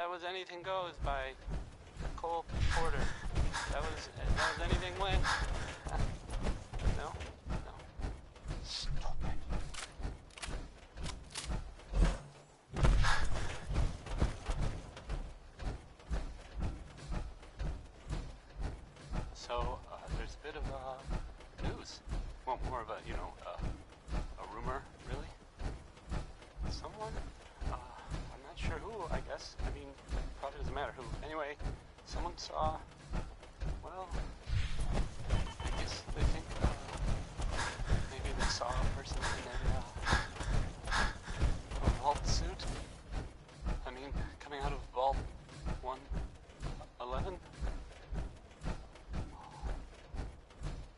That was Anything Goes by Cole Porter. That was Anything Went. No? No. Stop it. So, there's a bit of news. Well, more of a, a rumor, really. Someone, I'm not sure who, I guess. I mean, probably doesn't matter who. Anyway, someone saw, well, I guess they think, maybe they saw a person in a vault suit. I mean, coming out of Vault 111.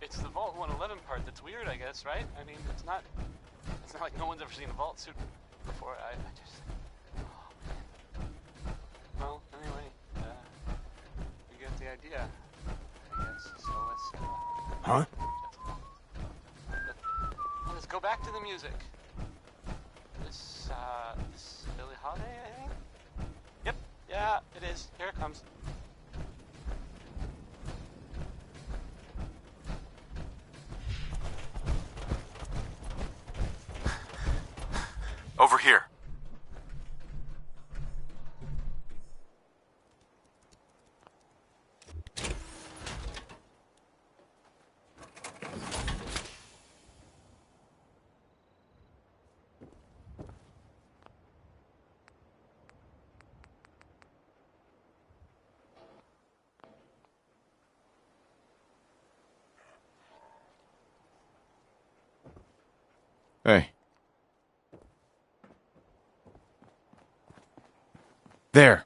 It's the Vault 111 part that's weird, I guess, right? I mean, it's not like no one's ever seen a vault suit before. I just, oh man. Well, anyway, you get the idea, I guess. So let's, Huh? Let's go back to the music. This Billie Holiday, I think? Yep, yeah, it is. Here it comes. Over here. Hey. There.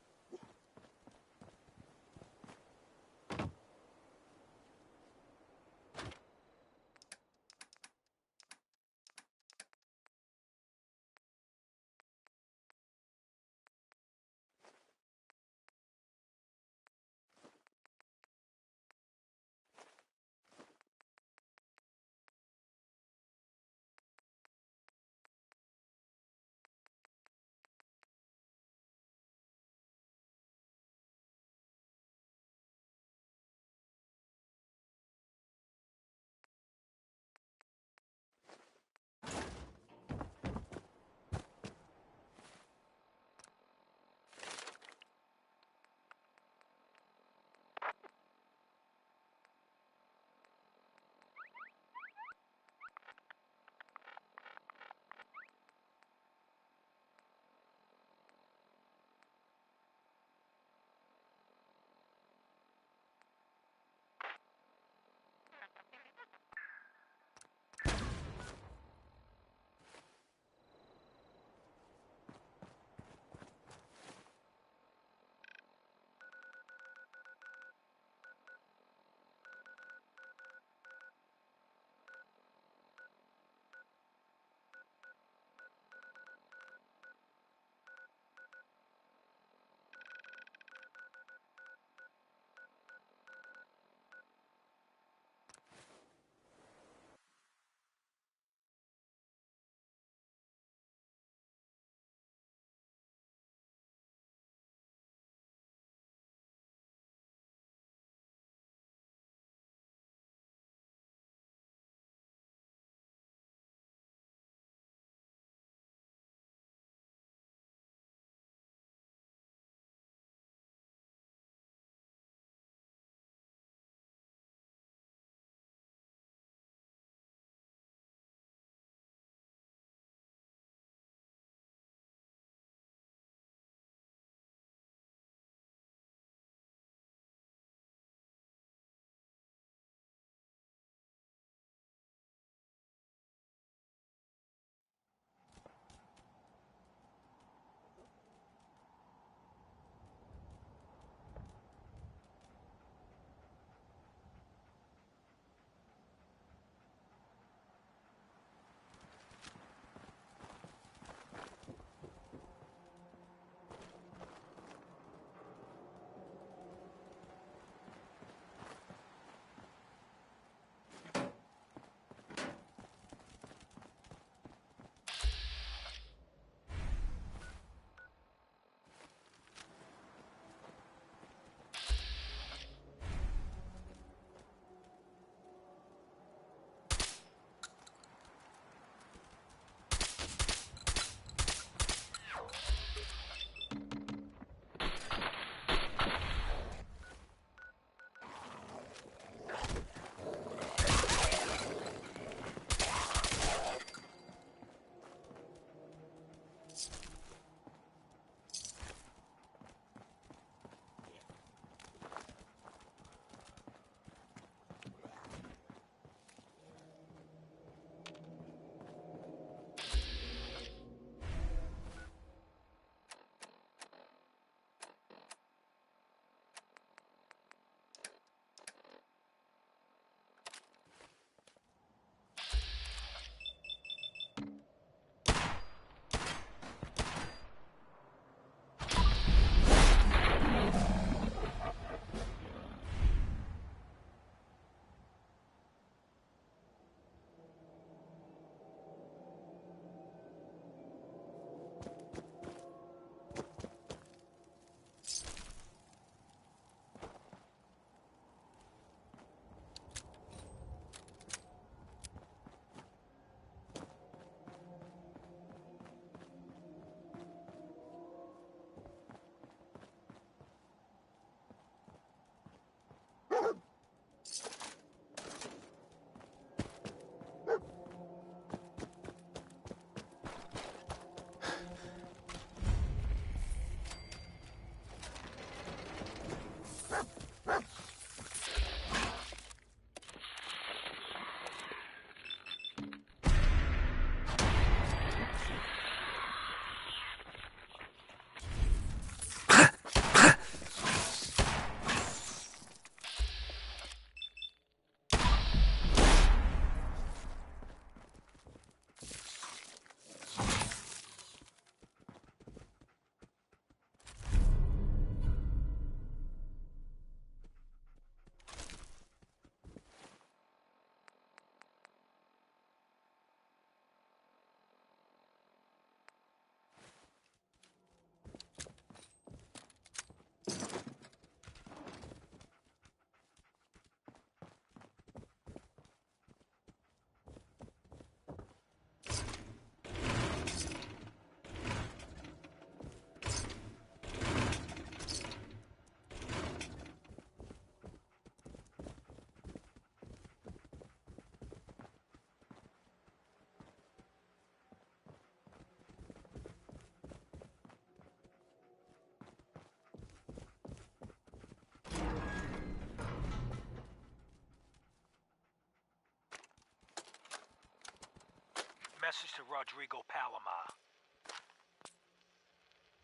message to Rodrigo Palomar.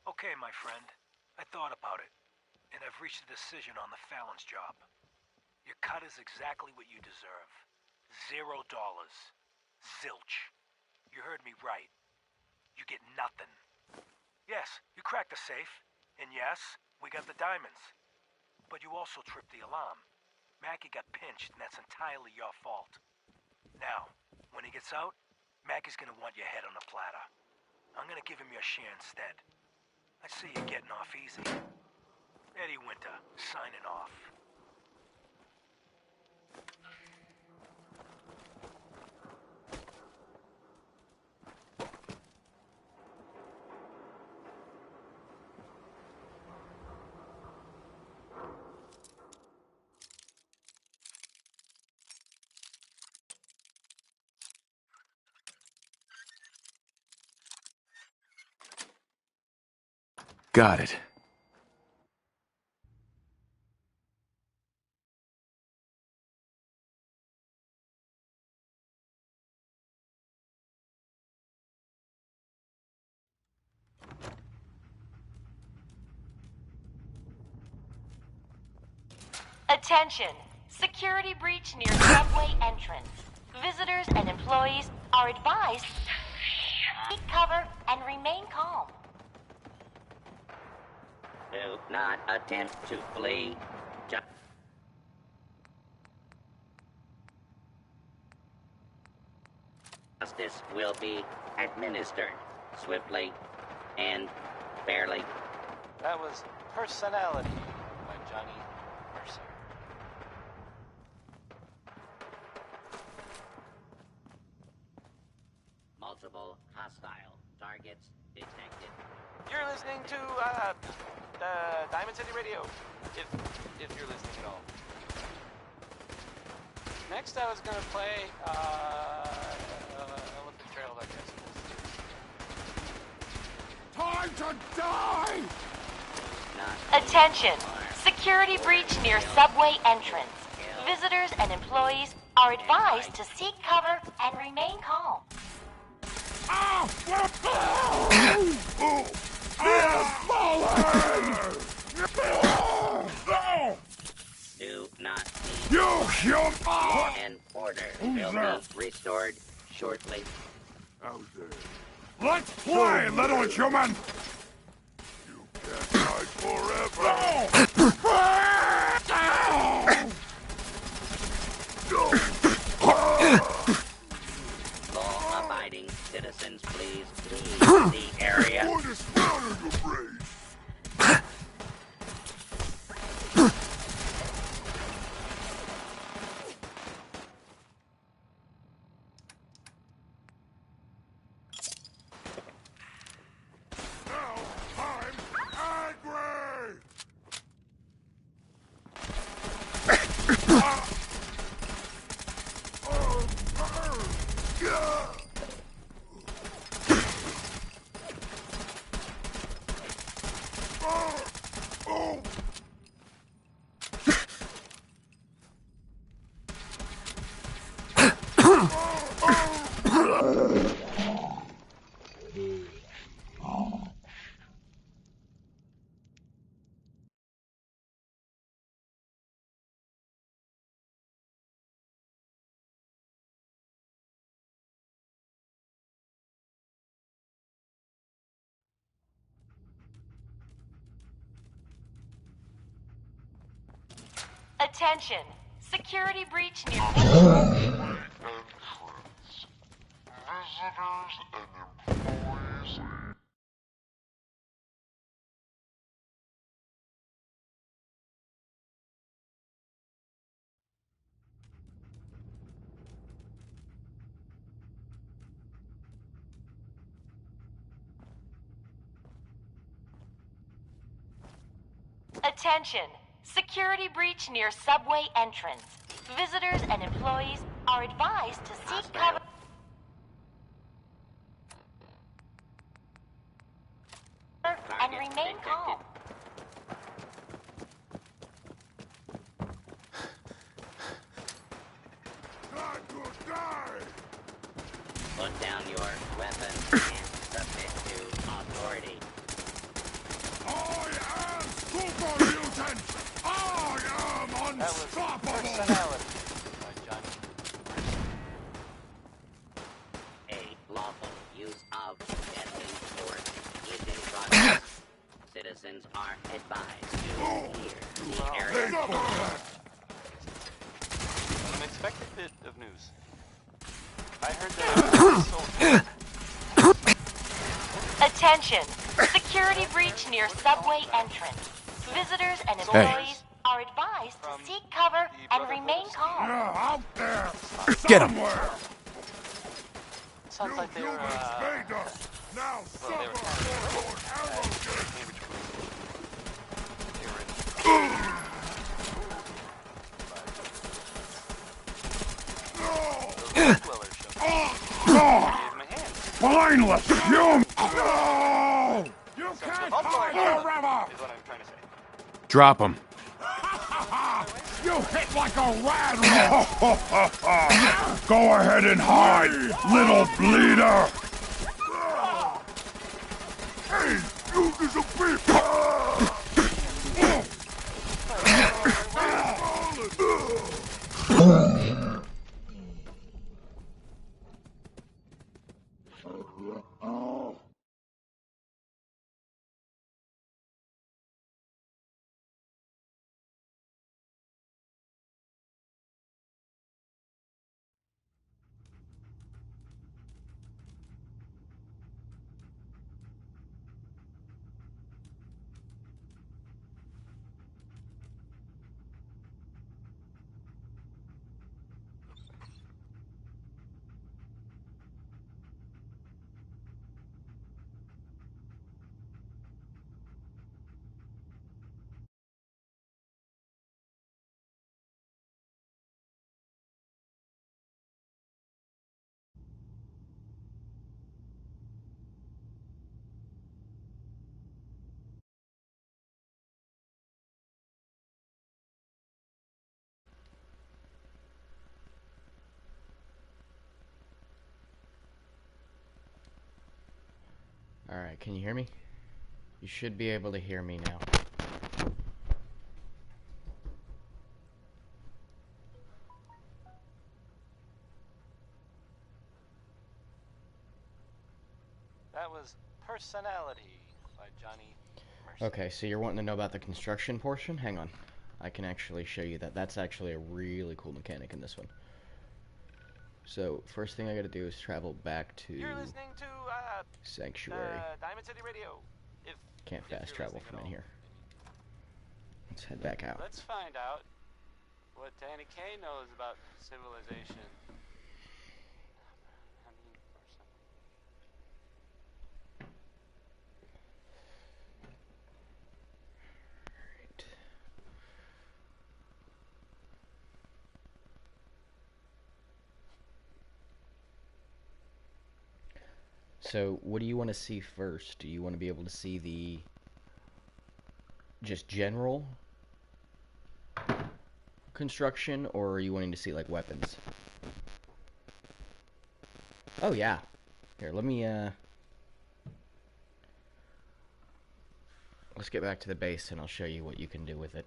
Okay, my friend. I thought about it, and I've reached a decision on the Fallon's job. Your cut is exactly what you deserve. $0. Zilch. You heard me right. You get nothing. Yes, you cracked the safe, and yes, we got the diamonds. But you also tripped the alarm. Mackie got pinched, and that's entirely your fault. Now, when he gets out, Mackie's gonna want your head on a platter. I'm gonna give him your share instead. I see you getting off easy. Eddie Winter, signing off. Got it. Attention! Security breach near subway entrance. Visitors and employees are advised to take cover and remain calm. Do not attempt to flee. Justice will be administered swiftly and fairly. That was Personality by Johnny Mercer. Multiple hostile targets detected. You're listening to Diamond City Radio, if you're listening at all. Next, I was gonna play Olympic Trail, I guess. Time to die! Attention! Security breach near subway entrance. Visitors and employees are advised to seek cover and remain calm. Do not be. You human! And order will be restored shortly. Let's play, little human! You can't hide forever! Law-abiding citizens, please leave the area. What is wrong with your brain? Attention! Security breach near... Attention! Security breach near subway entrance. Visitors and employees are advised to seek cover and remain calm. Time to die! Put down your Personality by Johnny. A lawful use of deadly force is in progress. Citizens are advised to clear the area. An unexpected bit of news. I heard that Attention! Security breach near subway entrance. Visitors and employees are advised to seek cover and remain calm. Out there! Get 'em. Somewhere! sounds like they were, Humans made us! Now well, they were suffer! Mindless human! No! You can't hide forever! Is what I'm trying to say. Drop him. You hit like a rat! Go ahead and hide, little bleeder! Hey, you disappear! Alright, can you hear me? You should be able to hear me now. That was Personality by Johnny Mercer. Okay, so you're wanting to know about the construction portion? Hang on. I can actually show you that. That's actually a really cool mechanic in this one. So, first thing I gotta do is travel back to You're listening to Sanctuary. Diamond City Radio. Can't if fast you're travel listening from at in all. here. Let's head back out. Let's find out what Danny Kaye knows about civilization. I mean, or something. Right. So, what do you want to see first? Do you want to be able to see the just general construction, or are you wanting to see like weapons? Oh yeah. Here, let me let's get back to the base and I'll show you what you can do with it.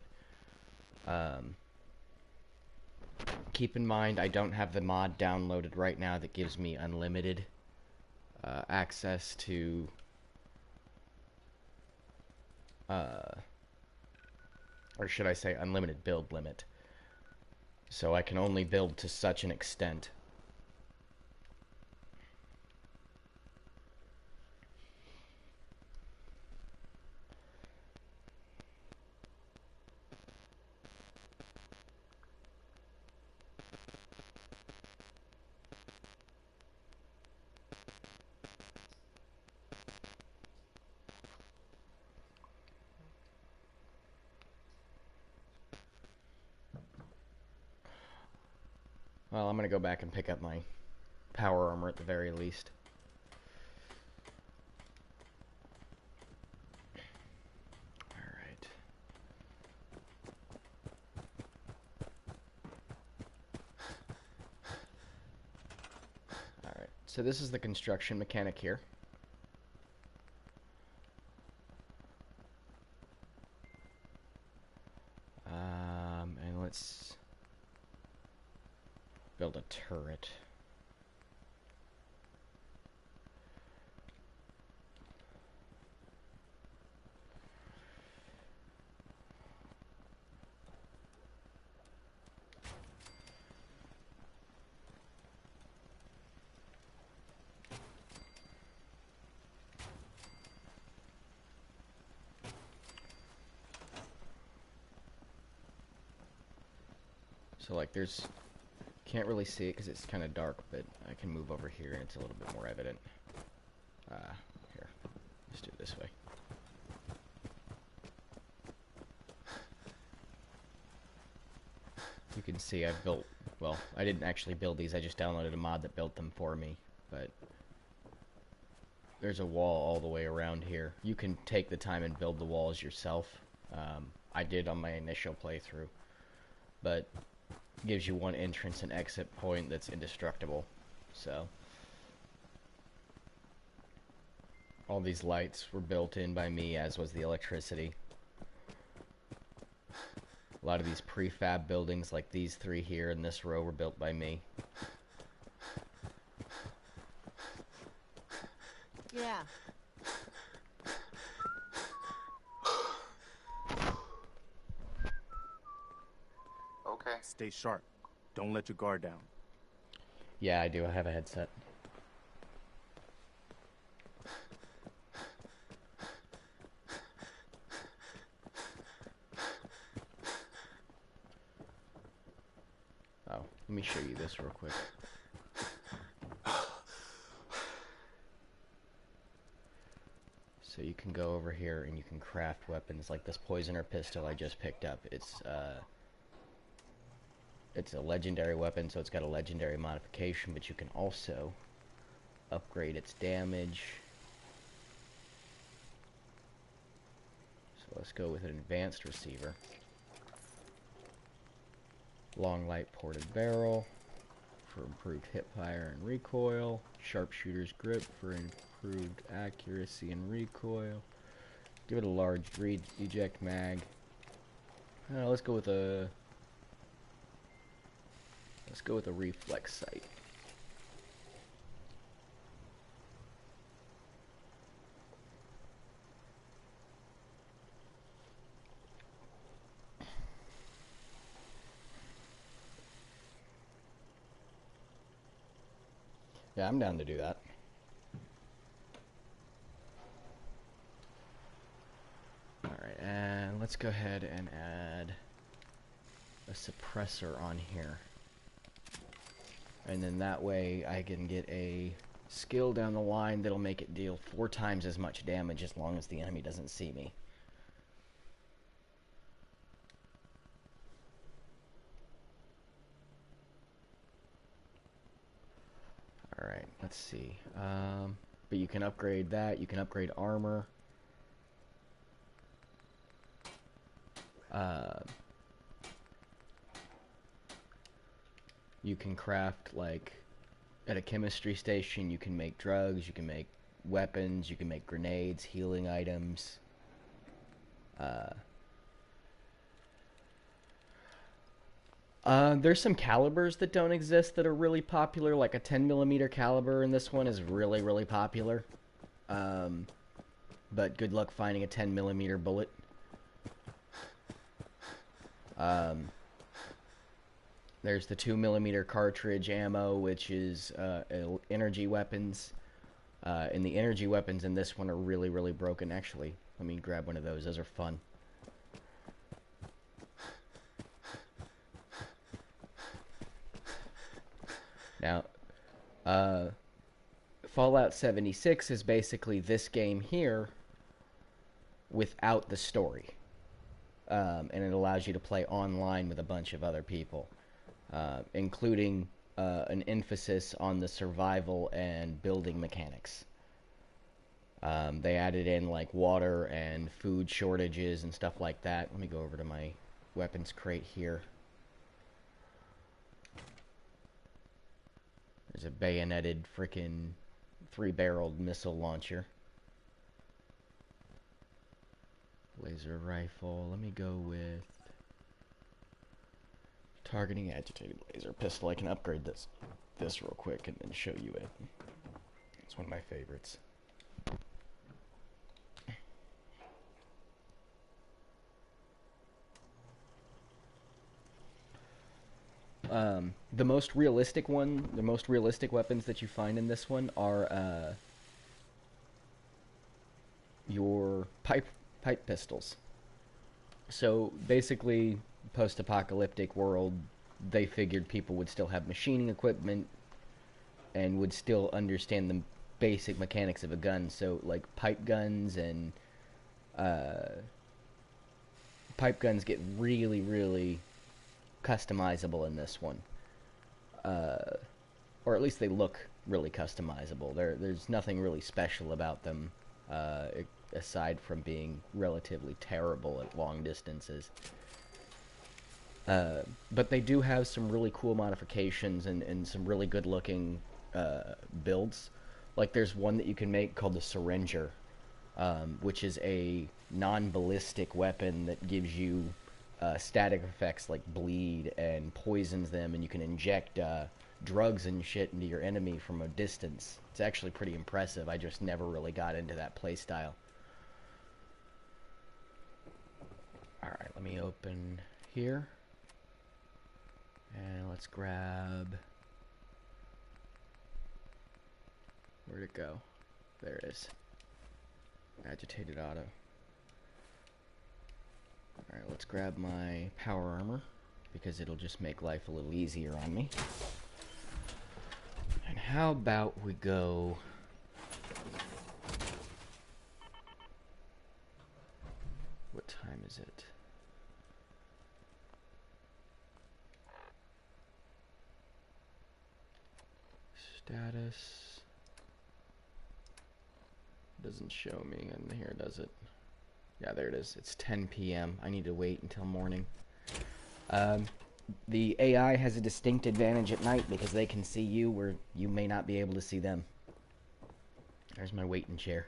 Keep in mind I don't have the mod downloaded right now that gives me unlimited access to or should I say unlimited build limit. So I can only build to such an extent. Well, I'm gonna go back and pick up my power armor at the very least. Alright. Alright, so this is the construction mechanic here. And Let's build a turret. So like there's, can't really see it because it's kind of dark, but I can move over here and it's a little bit more evident. Here, let's do it this way. You can see I've built, well, I didn't actually build these, I just downloaded a mod that built them for me, but there's a wall all the way around here. You can take the time and build the walls yourself. I did on my initial playthrough, but gives you one entrance and exit point that's indestructible. So all these lights were built in by me, as was the electricity. A lot of these prefab buildings like these three here in this row were built by me. Yeah. Okay. Stay sharp. Don't let your guard down. Yeah, I do. I have a headset. Oh, let me show you this real quick. So you can go over here and you can craft weapons like this poisoner pistol I just picked up. It's a legendary weapon, so it's got a legendary modification, but you can also upgrade its damage. So let's go with an advanced receiver. Long light ported barrel for improved hipfire and recoil. Sharpshooter's grip for improved accuracy and recoil. Give it a large eject mag. Let's go with a reflex sight. Yeah, I'm down to do that. Alright, and let's go ahead and add a suppressor on here. And then that way I can get a skill down the line that'll make it deal 4 times as much damage as long as the enemy doesn't see me. Alright, let's see. But you can upgrade that, you can upgrade armor. You can craft, like, at a chemistry station, you can make drugs, you can make weapons, you can make grenades, healing items. There's some calibers that don't exist that are really popular, like a 10mm caliber in this one is really, really popular. But good luck finding a 10mm bullet. There's the 2mm cartridge ammo, which is energy weapons. And the energy weapons in this one are really, really broken. Actually, let me grab one of those. Those are fun. Now, Fallout 76 is basically this game here without the story. And it allows you to play online with a bunch of other people. Including an emphasis on the survival and building mechanics. They added in like water and food shortages and stuff like that. Let me go over to my weapons crate here. There's a bayoneted frickin' 3-barreled missile launcher. Laser rifle. Let me go with Targeting agitated laser pistol. I can upgrade this real quick and then show you it. It's one of my favorites. The most realistic weapons that you find in this one are your pipe pistols. So basically, post-apocalyptic world, they figured people would still have machining equipment and would still understand the basic mechanics of a gun. So like pipe guns and pipe guns get really, really customizable in this one, or at least they look really customizable. There's nothing really special about them, aside from being relatively terrible at long distances. But they do have some really cool modifications and some really good looking builds. Like there's one that you can make called the Syringer, which is a non-ballistic weapon that gives you static effects like bleed and poisons them, and you can inject drugs and shit into your enemy from a distance. It's actually pretty impressive. I just never really got into that playstyle. Alright, let me open here. And let's grab... Where'd it go? There it is. Agitated auto. Alright, let's grab my power armor, because it'll just make life a little easier on me. And how about we go... What time is it? Status... Doesn't show me in here, does it? Yeah, there it is. It's 10 p.m. I need to wait until morning. The AI has a distinct advantage at night because they can see you where you may not be able to see them. There's my waiting chair.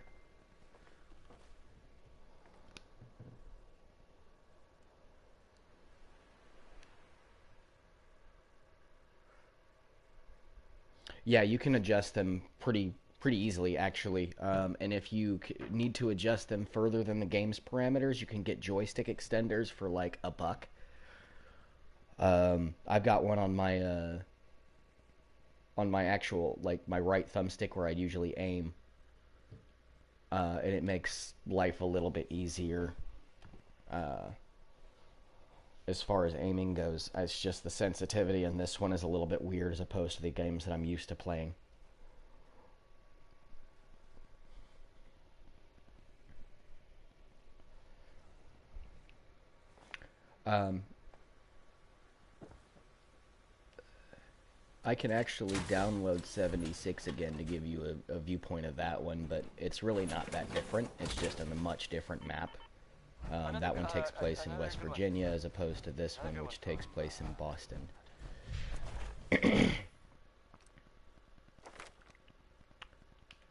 Yeah, you can adjust them pretty easily, actually. And if you need to adjust them further than the game's parameters, you can get joystick extenders for like $1. I've got one on my actual, like, my right thumbstick where I'd usually aim. And it makes life a little bit easier as far as aiming goes. It's just the sensitivity in this one is a little bit weird as opposed to the games that I'm used to playing. I can actually download 76 again to give you a viewpoint of that one, but it's really not that different. It's just on a much different map. That one takes place in West Virginia as opposed to this one, which takes place in Boston.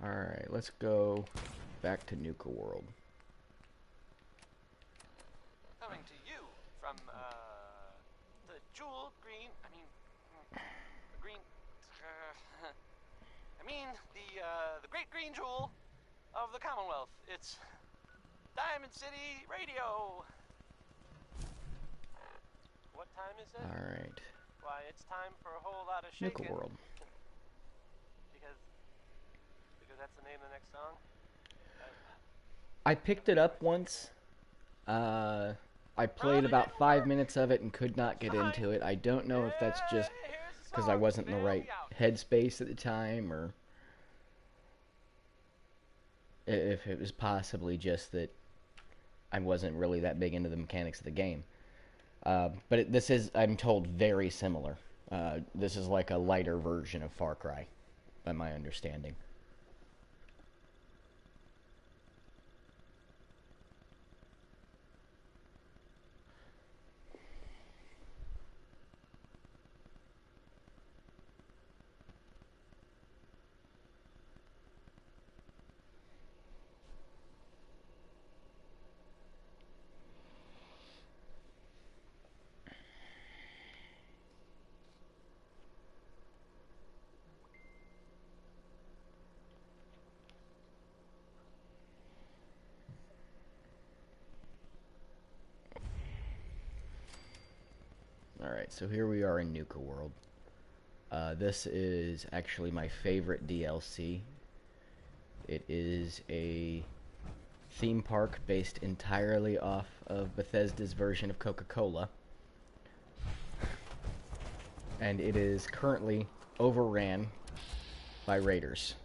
Alright, let's go back to Nuka World. Coming to you from, the jewel green, the great green jewel of the Commonwealth. It's Diamond City Radio. What time is it? Alright. Why, it's time for a whole lot of shaking. Nuka World. because that's the name of the next song? I picked it up once. I played about 5 minutes of it and could not get into it. I don't know if that's just because I wasn't in the right headspace at the time, or if it was possibly just that I wasn't really that big into the mechanics of the game. But this is, I'm told, very similar. This is like a lighter version of Far Cry, by my understanding. Alright, so here we are in Nuka World. This is actually my favorite DLC. It is a theme park based entirely off of Bethesda's version of Coca-Cola. And it is currently overran by raiders.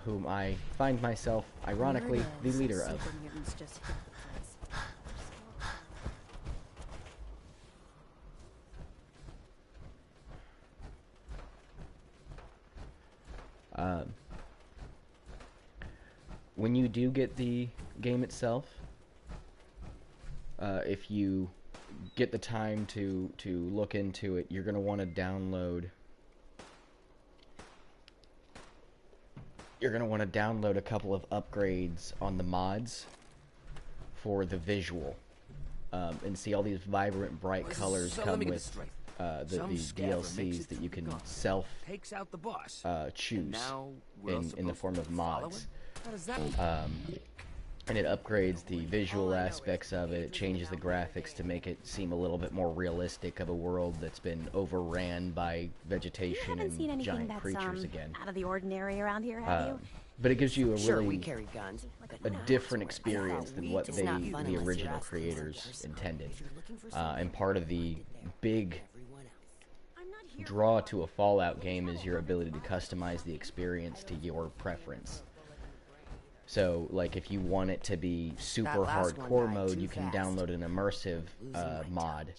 Whom I find myself, ironically, the leader of. When you do get the game itself, if you get the time to look into it, you're going to want to download. You're going to want to download a couple of upgrades on the mods for the visual, and see all these vibrant, bright colors come with these DLCs that you can choose in the form of mods. And it upgrades the visual aspects of it. It changes the graphics to make it seem a little bit more realistic of a world that's been overran by vegetation and giant creatures again. Out of the ordinary around here, have you? But it gives you a really guns. a different experience than what the original creators intended. And part of the big draw to a Fallout game is your ability to customize the experience to your preference. So, like, if you want it to be super hardcore mode, you can download an immersive mod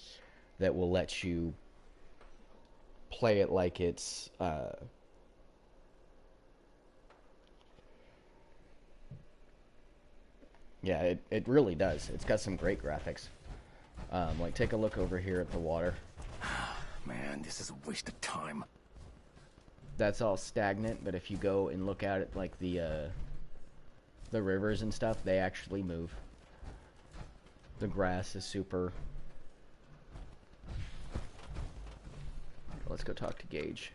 that will let you play it like it's yeah, it really does. It's got some great graphics. Like, take a look over here at the water. Man, this is a waste of time. That's all stagnant, but if you go and look at it like the rivers and stuff, they actually move. The grass is super... Let's go talk to Gage.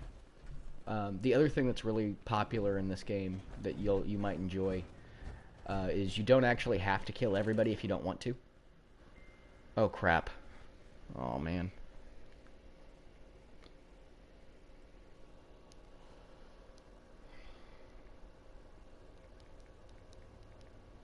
The other thing that's really popular in this game that you might enjoy is you don't actually have to kill everybody if you don't want to. Oh crap. Oh man.